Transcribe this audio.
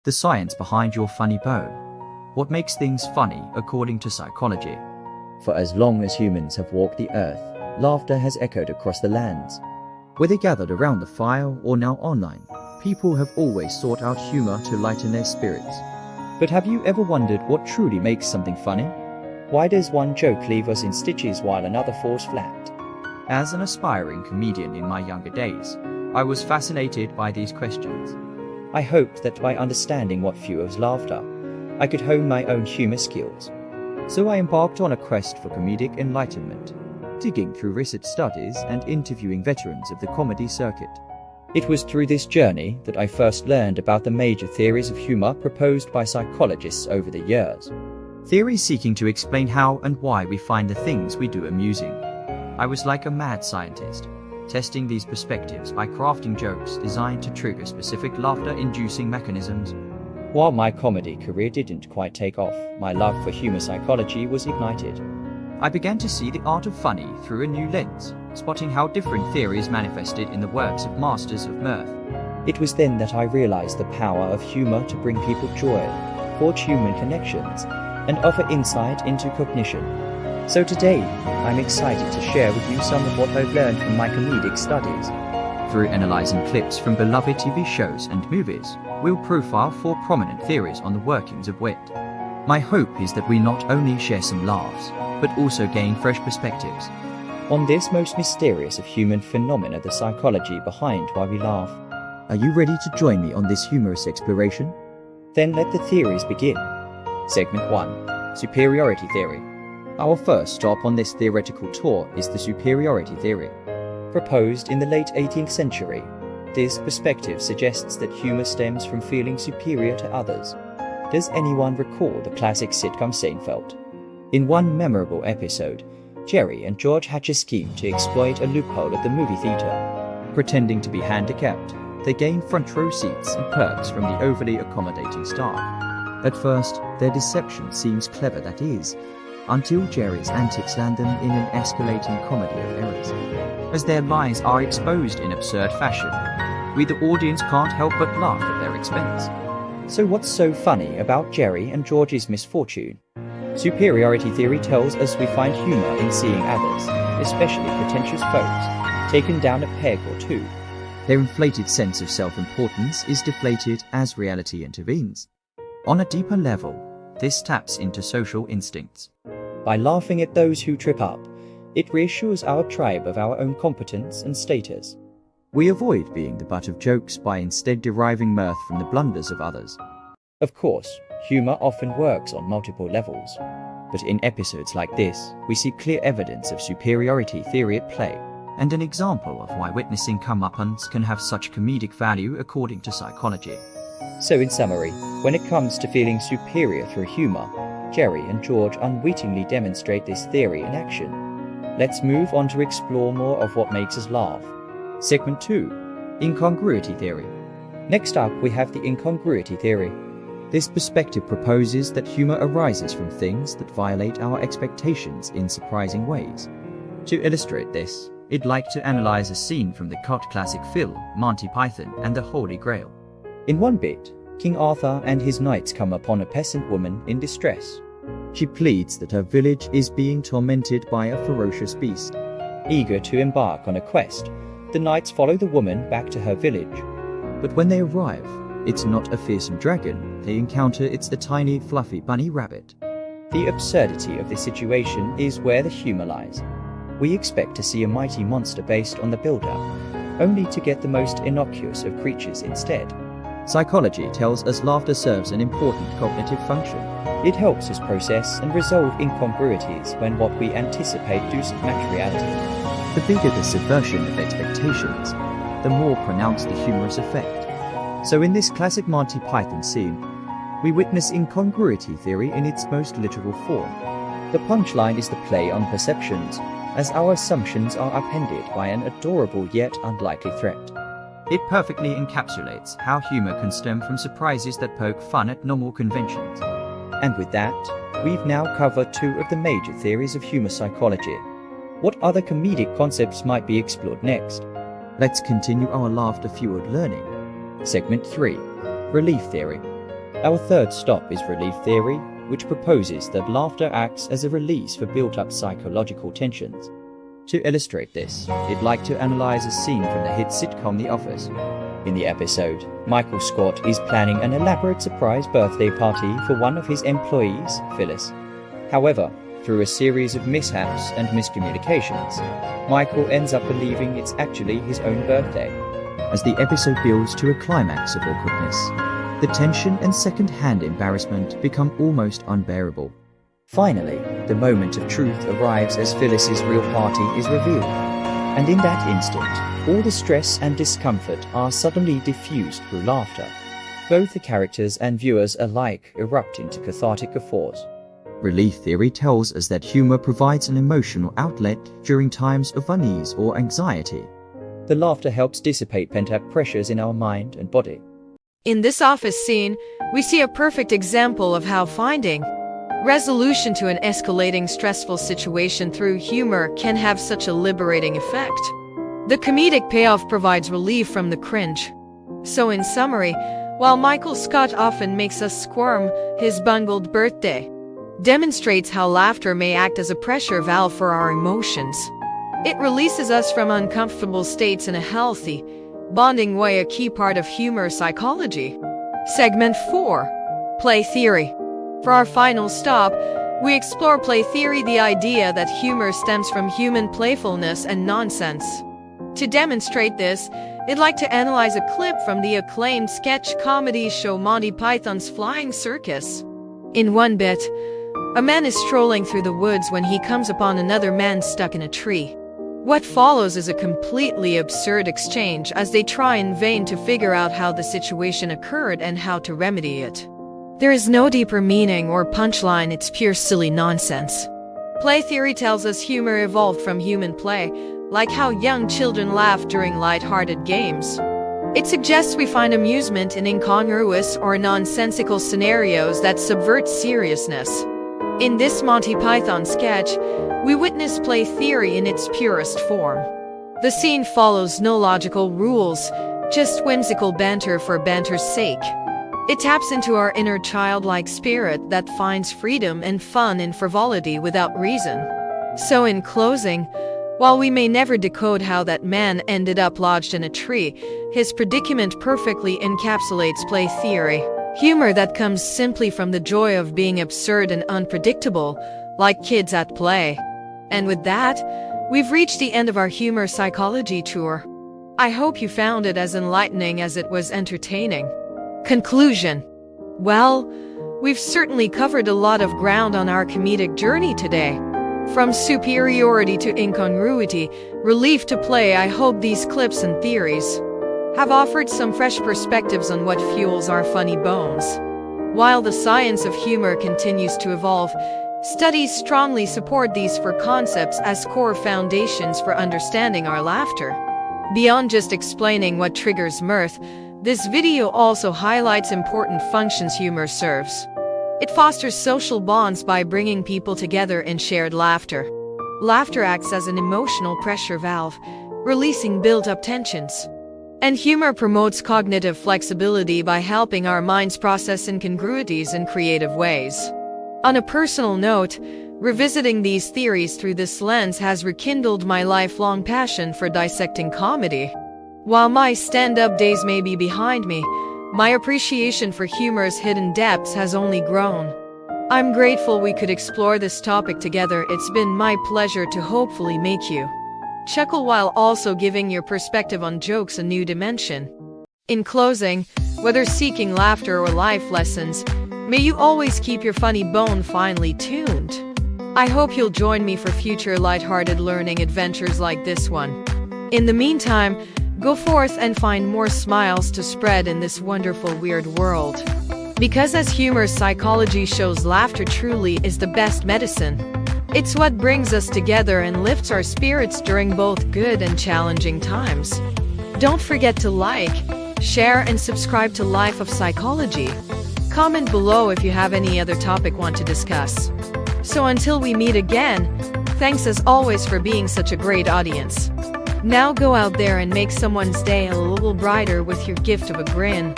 The science behind your funny bone. What makes things funny according to psychology? For as long as humans have walked the earth, laughter has echoed across the lands. Whether gathered around the fire or now online, people have always sought out humor to lighten their spirits. But have you ever wondered what truly makes something funny? Why does one joke leave us in stitches while another falls flat? As an aspiring comedian in my younger days, I was fascinated by these questions. I hoped that by understanding what fuels laughter, I could hone my own humor skills. So I embarked on a quest for comedic enlightenment, digging through research studies and interviewing veterans of the comedy circuit. It was through this journey that I first learned about the major theories of humor proposed by psychologists over the years. Theories seeking to explain how and why we find the things we do amusing. I was like a mad scientist, testing these perspectives by crafting jokes designed to trigger specific laughter-inducing mechanisms. While my comedy career didn't quite take off, my love for humor psychology was ignited. I began to see the art of funny through a new lens, spotting how different theories manifested in the works of masters of mirth. It was then that I realized the power of humor to bring people joy, forge human connections, and offer insight into cognition. So today, I'm excited to share with you some of what I've learned from my comedic studies. Through analyzing clips from beloved TV shows and movies, we'll profile 4 prominent theories on the workings of wit. My hope is that we not only share some laughs, but also gain fresh perspectives on this most mysterious of human phenomena, the psychology behind why we laugh. Are you ready to join me on this humorous exploration? Then let the theories begin. Segment 1. Superiority Theory. Our first stop on this theoretical tour is the Superiority Theory. Proposed in the late 18th century, this perspective suggests that humor stems from feeling superior to others. Does anyone recall the classic sitcom Seinfeld? In one memorable episode, Jerry and George hatch a scheme to exploit a loophole at the movie theater. Pretending to be handicapped, they gain front row seats and perks from the overly accommodating staff. At first, their deception seems clever, that is, until Jerry's antics land them in an escalating comedy of errors. As their lies are exposed in absurd fashion, we the audience can't help but laugh at their expense. So what's so funny about Jerry and George's misfortune? Superiority theory tells us we find humor in seeing others, especially pretentious foes, taken down a peg or two. Their inflated sense of self-importance is deflated as reality intervenes. On a deeper level, this taps into social instincts. By laughing at those who trip up, it reassures our tribe of our own competence and status. We avoid being the butt of jokes by instead deriving mirth from the blunders of others. Of course, humor often works on multiple levels. But in episodes like this, we see clear evidence of superiority theory at play, and an example of why witnessing comeuppance can have such comedic value according to psychology. So in summary, when it comes to feeling superior through humor, Jerry and George unwittingly demonstrate this theory in action. Let's move on to explore more of what makes us laugh. Segment 2. Incongruity Theory. Next up, we have the Incongruity Theory. This perspective proposes that humor arises from things that violate our expectations in surprising ways. To illustrate this, I'd like to analyze a scene from the cult classic film Monty Python and the Holy Grail. In one bit, King Arthur and his knights come upon a peasant woman in distress. She pleads that her village is being tormented by a ferocious beast. Eager to embark on a quest, the knights follow the woman back to her village. But when they arrive, it's not a fearsome dragon, they encounter it's a tiny fluffy bunny rabbit. The absurdity of this situation is where the humor lies. We expect to see a mighty monster based on the builder, only to get the most innocuous of creatures instead. Psychology tells us laughter serves an important cognitive function. It helps us process and resolve incongruities when what we anticipate doesn't match reality. The bigger the subversion of expectations, the more pronounced the humorous effect. So in this classic Monty Python scene, we witness incongruity theory in its most literal form. The punchline is the play on perceptions, as our assumptions are upended by an adorable yet unlikely threat. It perfectly encapsulates how humor can stem from surprises that poke fun at normal conventions. And with that, we've now covered 2 of the major theories of humor psychology. What other comedic concepts might be explored next? Let's continue our laughter-fueled learning. Segment 3. Relief Theory. Our third stop is relief theory, which proposes that laughter acts as a release for built-up psychological tensions. To illustrate this, it'd like to analyze a scene from the hit sitcom The Office. In the episode, Michael Scott is planning an elaborate surprise birthday party for one of his employees, Phyllis. However, through a series of mishaps and miscommunications, Michael ends up believing it's actually his own birthday. As the episode builds to a climax of awkwardness, the tension and second-hand embarrassment become almost unbearable. Finally, the moment of truth arrives as Phyllis's real party is revealed. And in that instant, all the stress and discomfort are suddenly diffused through laughter. Both the characters and viewers alike erupt into cathartic guffaws. Relief theory tells us that humor provides an emotional outlet during times of unease or anxiety. The laughter helps dissipate pent-up pressures in our mind and body. In this office scene, we see a perfect example of how finding resolution to an escalating stressful situation through humor can have such a liberating effect. The comedic payoff provides relief from the cringe. So in summary, while Michael Scott often makes us squirm, his bungled birthday demonstrates how laughter may act as a pressure valve for our emotions. It releases us from uncomfortable states in a healthy, bonding way, a key part of humor psychology. Segment 4. Play Theory. For our final stop, we explore play theory, the idea that humor stems from human playfulness and nonsense. To demonstrate this, I'd like to analyze a clip from the acclaimed sketch comedy show Monty Python's Flying Circus. In one bit, a man is strolling through the woods when he comes upon another man stuck in a tree. What follows is a completely absurd exchange as they try in vain to figure out how the situation occurred and how to remedy it. There is no deeper meaning or punchline, it's pure silly nonsense. Play theory tells us humor evolved from human play, like how young children laugh during lighthearted games. It suggests we find amusement in incongruous or nonsensical scenarios that subvert seriousness. In this Monty Python sketch, we witness play theory in its purest form. The scene follows no logical rules, just whimsical banter for banter's sake. It taps into our inner childlike spirit that finds freedom and fun in frivolity without reason. So in closing, while we may never decode how that man ended up lodged in a tree, his predicament perfectly encapsulates play theory. Humor that comes simply from the joy of being absurd and unpredictable, like kids at play. And with that, we've reached the end of our humor psychology tour. I hope you found it as enlightening as it was entertaining. Conclusion. Well, we've certainly covered a lot of ground on our comedic journey today. From superiority to incongruity, relief to play, I hope these clips and theories have offered some fresh perspectives on what fuels our funny bones. While the science of humor continues to evolve, studies strongly support these four concepts as core foundations for understanding our laughter. Beyond just explaining what triggers mirth, this video also highlights important functions humor serves. It fosters social bonds by bringing people together in shared laughter. Laughter acts as an emotional pressure valve, releasing built-up tensions. And humor promotes cognitive flexibility by helping our minds process incongruities in creative ways. On a personal note, revisiting these theories through this lens has rekindled my lifelong passion for dissecting comedy. While my stand-up days may be behind me, my appreciation for humor's hidden depths has only grown. I'm grateful we could explore this topic together. It's been my pleasure to hopefully make you chuckle while also giving your perspective on jokes a new dimension. In closing, whether seeking laughter or life lessons, may you always keep your funny bone finely tuned. I hope you'll join me for future lighthearted learning adventures like this one. In the meantime, go forth and find more smiles to spread in this wonderful weird world. Because as humor psychology shows, laughter truly is the best medicine. It's what brings us together and lifts our spirits during both good and challenging times. Don't forget to like, share, and subscribe to Life of Psychology. Comment below if you have any other topic want to discuss. So until we meet again, thanks as always for being such a great audience. Now go out there and make someone's day a little brighter with your gift of a grin.